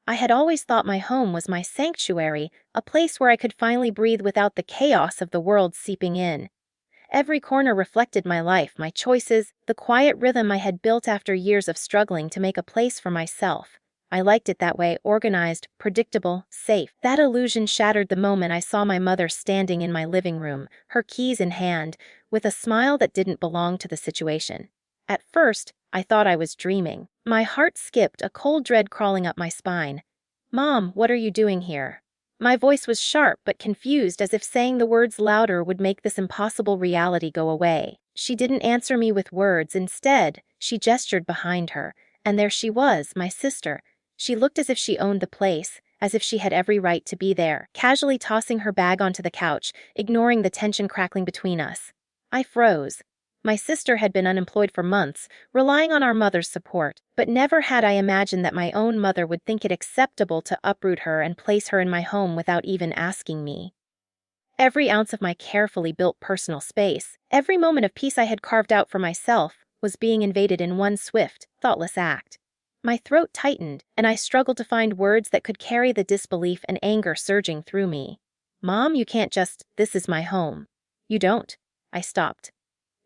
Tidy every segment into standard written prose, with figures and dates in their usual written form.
I had always thought my home was my sanctuary, a place where I could finally breathe without the chaos of the world seeping in. Every corner reflected my life, my choices, the quiet rhythm I had built after years of struggling to make a place for myself. I liked it that way, organized, predictable, safe. That illusion shattered the moment I saw my mother standing in my living room, her keys in hand, with a smile that didn't belong to the situation. At first, I thought I was dreaming. My heart skipped, a cold dread crawling up my spine. "Mom, what are you doing here?" My voice was sharp but confused, as if saying the words louder would make this impossible reality go away. She didn't answer me with words. Instead, she gestured behind her, and there she was, my sister. She looked as if she owned the place, as if she had every right to be there, casually tossing her bag onto the couch, ignoring the tension crackling between us. I froze. My sister had been unemployed for months, relying on our mother's support, but never had I imagined that my own mother would think it acceptable to uproot her and place her in my home without even asking me. Every ounce of my carefully built personal space, every moment of peace I had carved out for myself, was being invaded in one swift, thoughtless act. My throat tightened, and I struggled to find words that could carry the disbelief and anger surging through me. "Mom, you can't just, this is my home." "You don't." I stopped.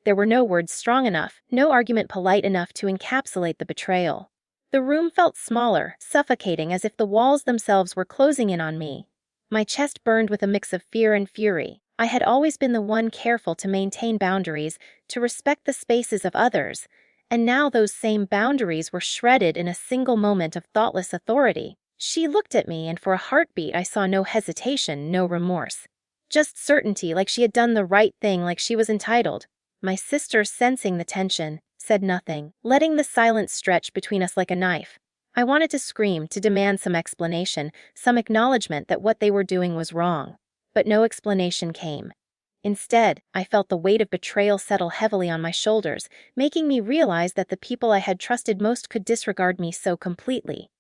There were no words strong enough, no argument polite enough to encapsulate the betrayal. The room felt smaller, suffocating, as if the walls themselves were closing in on me. My chest burned with a mix of fear and fury. I had always been the one careful to maintain boundaries, to respect the spaces of others, and now those same boundaries were shredded in a single moment of thoughtless authority. She looked at me, and for a heartbeat I saw no hesitation, no remorse. Just certainty, like she had done the right thing, like she was entitled. My sister, sensing the tension, said nothing, letting the silence stretch between us like a knife. I wanted to scream, to demand some explanation, some acknowledgement that what they were doing was wrong. But no explanation came. Instead, I felt the weight of betrayal settle heavily on my shoulders, making me realize that the people I had trusted most could disregard me so completely.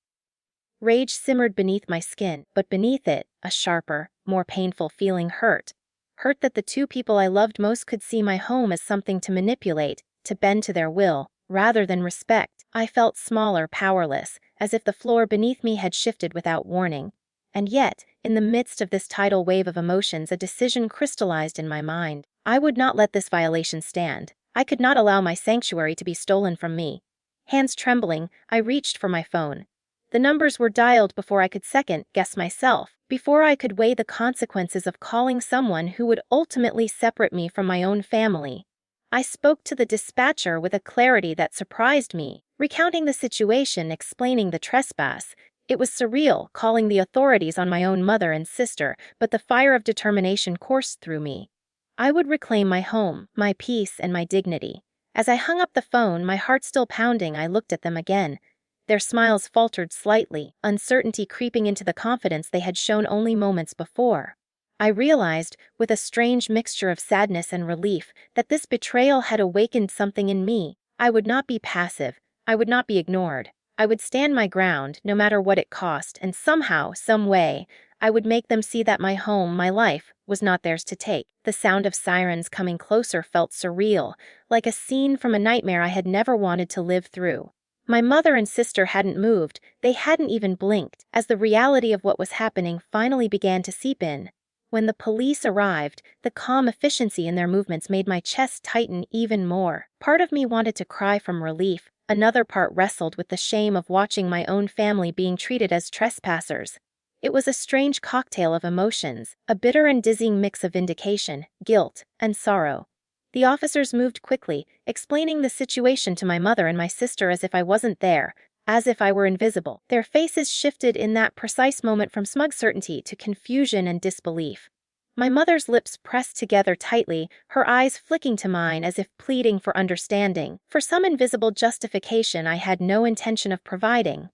Rage simmered beneath my skin, but beneath it, a sharper, more painful feeling hurt. Hurt that the two people I loved most could see my home as something to manipulate, to bend to their will, rather than respect. I felt smaller, powerless, as if the floor beneath me had shifted without warning. And yet, in the midst of this tidal wave of emotions, a decision crystallized in my mind. I would not let this violation stand. I could not allow my sanctuary to be stolen from me. Hands trembling, I reached for my phone. The numbers were dialed before I could second-guess myself, before I could weigh the consequences of calling someone who would ultimately separate me from my own family. I spoke to the dispatcher with a clarity that surprised me, recounting the situation, explaining the trespass. It was surreal, calling the authorities on my own mother and sister, but the fire of determination coursed through me. I would reclaim my home, my peace, and my dignity. As I hung up the phone, my heart still pounding, I looked at them again. Their smiles faltered slightly, uncertainty creeping into the confidence they had shown only moments before. I realized, with a strange mixture of sadness and relief, that this betrayal had awakened something in me. I would not be passive. I would not be ignored. I would stand my ground, no matter what it cost, and somehow, some way, I would make them see that my home, my life, was not theirs to take. The sound of sirens coming closer felt surreal, like a scene from a nightmare I had never wanted to live through. My mother and sister hadn't moved, they hadn't even blinked, as the reality of what was happening finally began to seep in. When the police arrived, the calm efficiency in their movements made my chest tighten even more. Part of me wanted to cry from relief, another part wrestled with the shame of watching my own family being treated as trespassers. It was a strange cocktail of emotions, a bitter and dizzying mix of vindication, guilt, and sorrow. The officers moved quickly, explaining the situation to my mother and my sister as if I wasn't there, as if I were invisible. Their faces shifted in that precise moment from smug certainty to confusion and disbelief. My mother's lips pressed together tightly, her eyes flicking to mine as if pleading for understanding, for some invisible justification I had no intention of providing.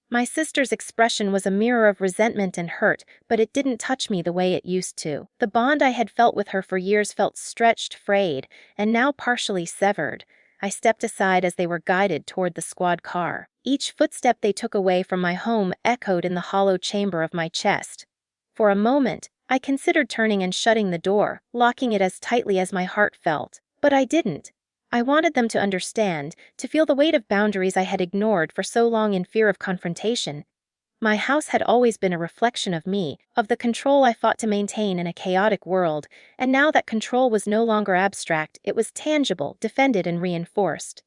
My sister's expression was a mirror of resentment and hurt, but it didn't touch me the way it used to. The bond I had felt with her for years felt stretched, frayed, and now partially severed. I stepped aside as they were guided toward the squad car. Each footstep they took away from my home echoed in the hollow chamber of my chest. For a moment, I considered turning and shutting the door, locking it as tightly as my heart felt. But I didn't. I wanted them to understand, to feel the weight of boundaries I had ignored for so long in fear of confrontation. My house had always been a reflection of me, of the control I fought to maintain in a chaotic world, and now that control was no longer abstract, it was tangible, defended, and reinforced.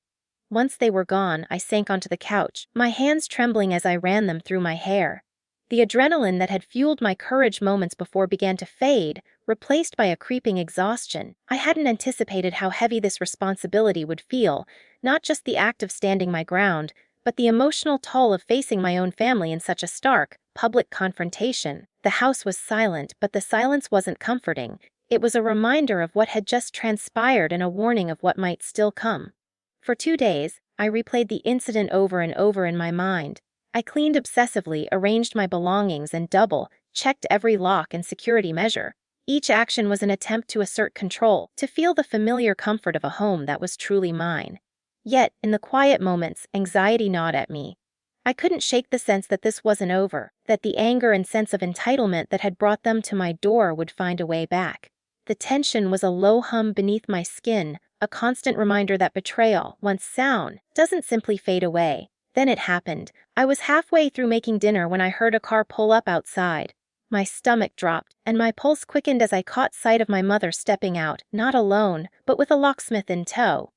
Once they were gone, I sank onto the couch, my hands trembling as I ran them through my hair. The adrenaline that had fueled my courage moments before began to fade, replaced by a creeping exhaustion. I hadn't anticipated how heavy this responsibility would feel, not just the act of standing my ground, but the emotional toll of facing my own family in such a stark, public confrontation. The house was silent, but the silence wasn't comforting. It was a reminder of what had just transpired and a warning of what might still come. For 2 days, I replayed the incident over and over in my mind. I cleaned obsessively, arranged my belongings, and double-checked every lock and security measure. Each action was an attempt to assert control, to feel the familiar comfort of a home that was truly mine. Yet, in the quiet moments, anxiety gnawed at me. I couldn't shake the sense that this wasn't over, that the anger and sense of entitlement that had brought them to my door would find a way back. The tension was a low hum beneath my skin, a constant reminder that betrayal, once sound, doesn't simply fade away. Then it happened. I was halfway through making dinner when I heard a car pull up outside. My stomach dropped, and my pulse quickened as I caught sight of my mother stepping out, not alone, but with a locksmith in tow.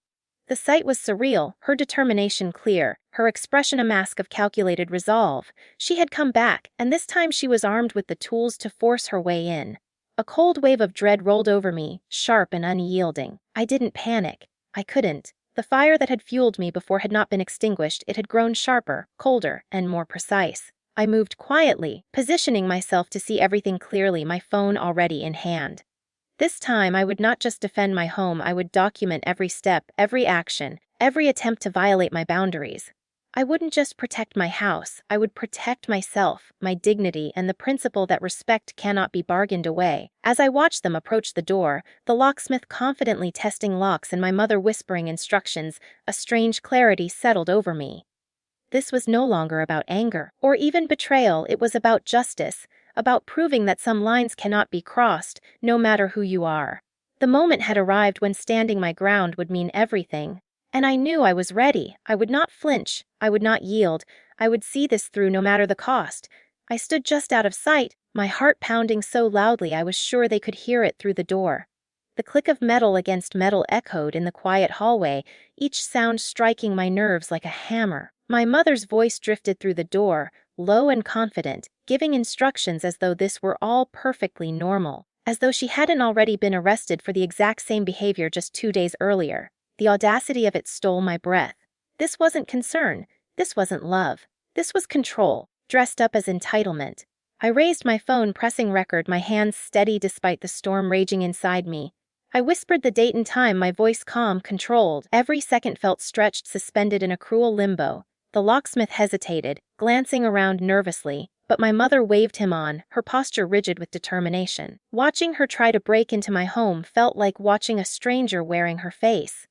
The sight was surreal, her determination clear, her expression a mask of calculated resolve. She had come back, and this time she was armed with the tools to force her way in. A cold wave of dread rolled over me, sharp and unyielding. I didn't panic. I couldn't. The fire that had fueled me before had not been extinguished, it had grown sharper, colder, and more precise. I moved quietly, positioning myself to see everything clearly, my phone already in hand. This time I would not just defend my home, I would document every step, every action, every attempt to violate my boundaries. I wouldn't just protect my house, I would protect myself, my dignity, and the principle that respect cannot be bargained away. As I watched them approach the door, the locksmith confidently testing locks and my mother whispering instructions, a strange clarity settled over me. This was no longer about anger, or even betrayal, it was about justice, about proving that some lines cannot be crossed, no matter who you are. The moment had arrived when standing my ground would mean everything. And I knew I was ready. I would not flinch. I would not yield. I would see this through no matter the cost. I stood just out of sight, my heart pounding so loudly I was sure they could hear it through the door. The click of metal against metal echoed in the quiet hallway, each sound striking my nerves like a hammer. My mother's voice drifted through the door, low and confident, giving instructions as though this were all perfectly normal, as though she hadn't already been arrested for the exact same behavior just 2 days earlier. The audacity of it stole my breath. This wasn't concern. This wasn't love. This was control, dressed up as entitlement. I raised my phone, pressing record, my hands steady despite the storm raging inside me. I whispered the date and time, my voice calm, controlled. Every second felt stretched, suspended in a cruel limbo. The locksmith hesitated, glancing around nervously, but my mother waved him on, her posture rigid with determination. Watching her try to break into my home felt like watching a stranger wearing her face.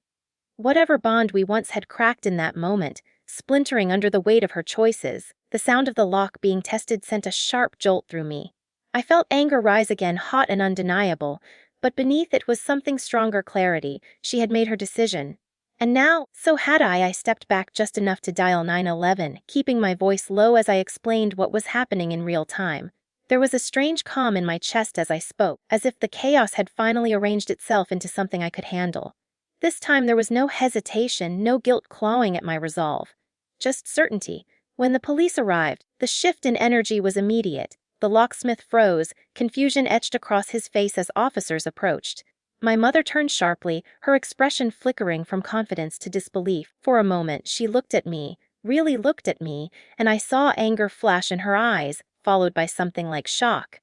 Whatever bond we once had cracked in that moment, splintering under the weight of her choices, the sound of the lock being tested sent a sharp jolt through me. I felt anger rise again, hot and undeniable, but beneath it was something stronger, clarity. She had made her decision. And now, so had I stepped back just enough to dial 911, keeping my voice low as I explained what was happening in real time. There was a strange calm in my chest as I spoke, as if the chaos had finally arranged itself into something I could handle. This time there was no hesitation, no guilt clawing at my resolve. Just certainty. When the police arrived, the shift in energy was immediate. The locksmith froze, confusion etched across his face as officers approached. My mother turned sharply, her expression flickering from confidence to disbelief. For a moment, she looked at me, really looked at me, and I saw anger flash in her eyes, followed by something like shock.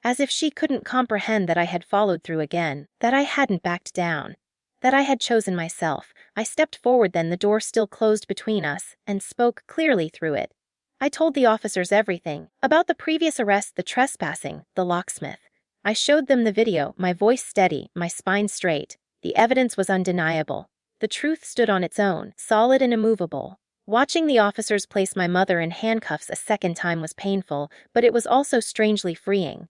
As if she couldn't comprehend that I had followed through again, that I hadn't backed down. That I had chosen myself. I stepped forward then, the door still closed between us, and spoke clearly through it. I told the officers everything, about the previous arrest, the trespassing, the locksmith. I showed them the video, my voice steady, my spine straight. The evidence was undeniable. The truth stood on its own, solid and immovable. Watching the officers place my mother in handcuffs a second time was painful, but it was also strangely freeing.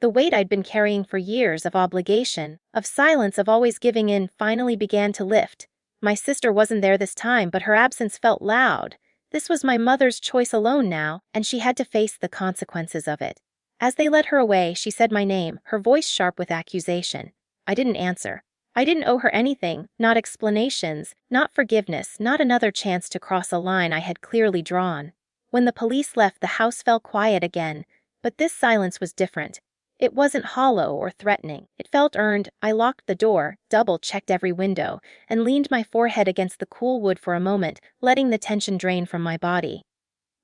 The weight I'd been carrying for years of obligation, of silence, of always giving in, finally began to lift. My sister wasn't there this time, but her absence felt loud. This was my mother's choice alone now, and she had to face the consequences of it. As they led her away, she said my name, her voice sharp with accusation. I didn't answer. I didn't owe her anything, not explanations, not forgiveness, not another chance to cross a line I had clearly drawn. When the police left, the house fell quiet again, but this silence was different. It wasn't hollow or threatening. It felt earned. I locked the door, double-checked every window, and leaned my forehead against the cool wood for a moment, letting the tension drain from my body.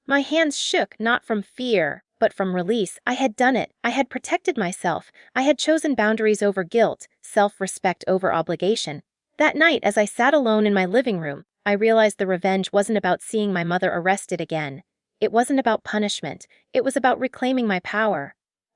My hands shook, not from fear, but from release. I had done it. I had protected myself. I had chosen boundaries over guilt, self-respect over obligation. That night, as I sat alone in my living room, I realized the revenge wasn't about seeing my mother arrested again. It wasn't about punishment. It was about reclaiming my power.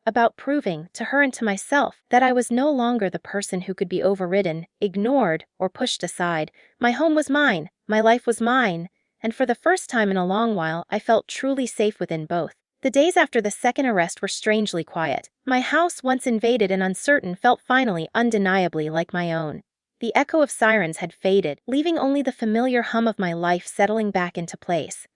About proving, to her and to myself, that I was no longer the person who could be overridden, ignored, or pushed aside. My home was mine. My life was mine. And for the first time in a long while, I felt truly safe within both. The days after the second arrest were strangely quiet. My house, once invaded and uncertain, felt finally, undeniably like my own. The echo of sirens had faded, leaving only the familiar hum of my life settling back into place.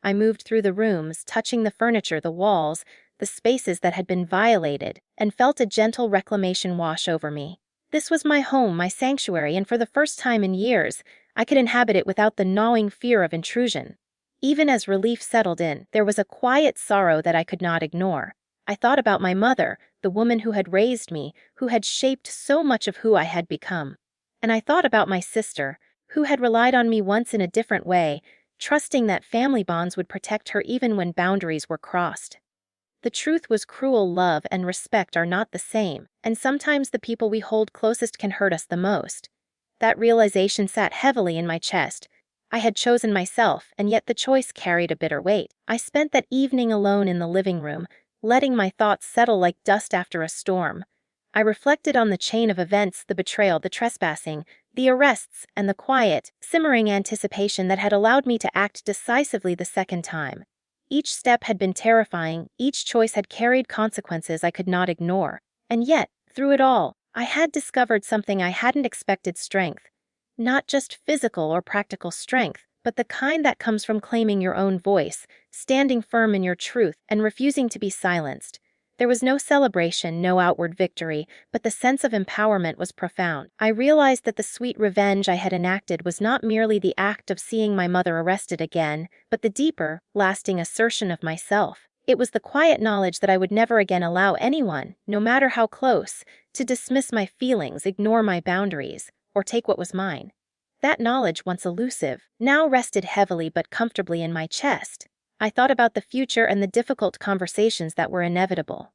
I moved through the rooms, touching the furniture, the walls, the spaces that had been violated, and felt a gentle reclamation wash over me. This was my home, my sanctuary, and for the first time in years, I could inhabit it without the gnawing fear of intrusion. Even as relief settled in, there was a quiet sorrow that I could not ignore. I thought about my mother, the woman who had raised me, who had shaped so much of who I had become. And I thought about my sister, who had relied on me once in a different way, trusting that family bonds would protect her even when boundaries were crossed. The truth was, cruel love and respect are not the same, and sometimes the people we hold closest can hurt us the most. That realization sat heavily in my chest. I had chosen myself, and yet the choice carried a bitter weight. I spent that evening alone in the living room, letting my thoughts settle like dust after a storm. I reflected on the chain of events, the betrayal, the trespassing, the arrests, and the quiet, simmering anticipation that had allowed me to act decisively the second time. Each step had been terrifying, each choice had carried consequences I could not ignore. And yet, through it all, I had discovered something I hadn't expected: strength. Not just physical or practical strength, but the kind that comes from claiming your own voice, standing firm in your truth, and refusing to be silenced. There was no celebration, no outward victory, but the sense of empowerment was profound. I realized that the sweet revenge I had enacted was not merely the act of seeing my mother arrested again, but the deeper, lasting assertion of myself. It was the quiet knowledge that I would never again allow anyone, no matter how close, to dismiss my feelings, ignore my boundaries, or take what was mine. That knowledge, once elusive, now rested heavily but comfortably in my chest. I thought about the future and the difficult conversations that were inevitable.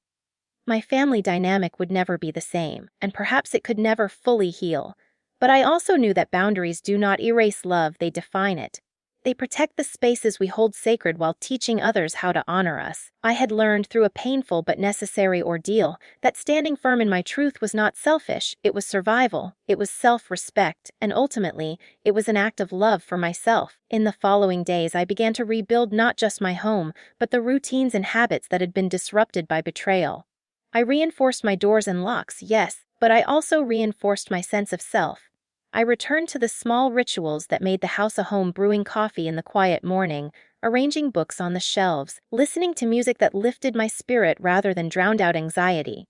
My family dynamic would never be the same, and perhaps it could never fully heal. But I also knew that boundaries do not erase love, they define it. They protect the spaces we hold sacred while teaching others how to honor us. I had learned through a painful but necessary ordeal that standing firm in my truth was not selfish, it was survival, it was self-respect, and ultimately, it was an act of love for myself. In the following days, I began to rebuild not just my home, but the routines and habits that had been disrupted by betrayal. I reinforced my doors and locks, yes, but I also reinforced my sense of self. I returned to the small rituals that made the house a home: brewing coffee in the quiet morning, arranging books on the shelves, listening to music that lifted my spirit rather than drowned out anxiety.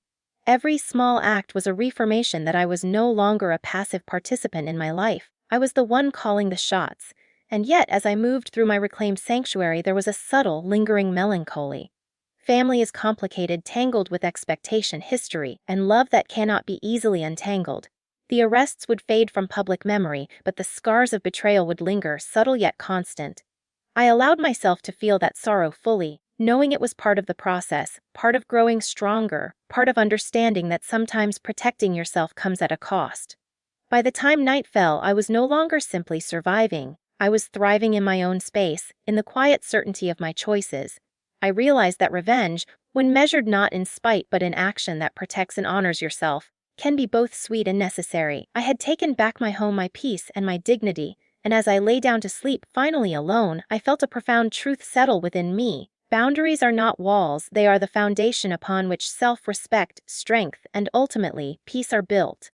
Every small act was a reaffirmation that I was no longer a passive participant in my life. I was the one calling the shots. And yet, as I moved through my reclaimed sanctuary, there was a subtle, lingering melancholy. Family is complicated, tangled with expectation, history, and love that cannot be easily untangled. The arrests would fade from public memory, but the scars of betrayal would linger, subtle yet constant. I allowed myself to feel that sorrow fully, knowing it was part of the process, part of growing stronger, part of understanding that sometimes protecting yourself comes at a cost. By the time night fell, I was no longer simply surviving. I was thriving in my own space, in the quiet certainty of my choices. I realized that revenge, when measured not in spite but in action that protects and honors yourself, can be both sweet and necessary. I had taken back my home, my peace, and my dignity, and as I lay down to sleep, finally alone, I felt a profound truth settle within me. Boundaries are not walls, they are the foundation upon which self-respect, strength, and ultimately, peace are built.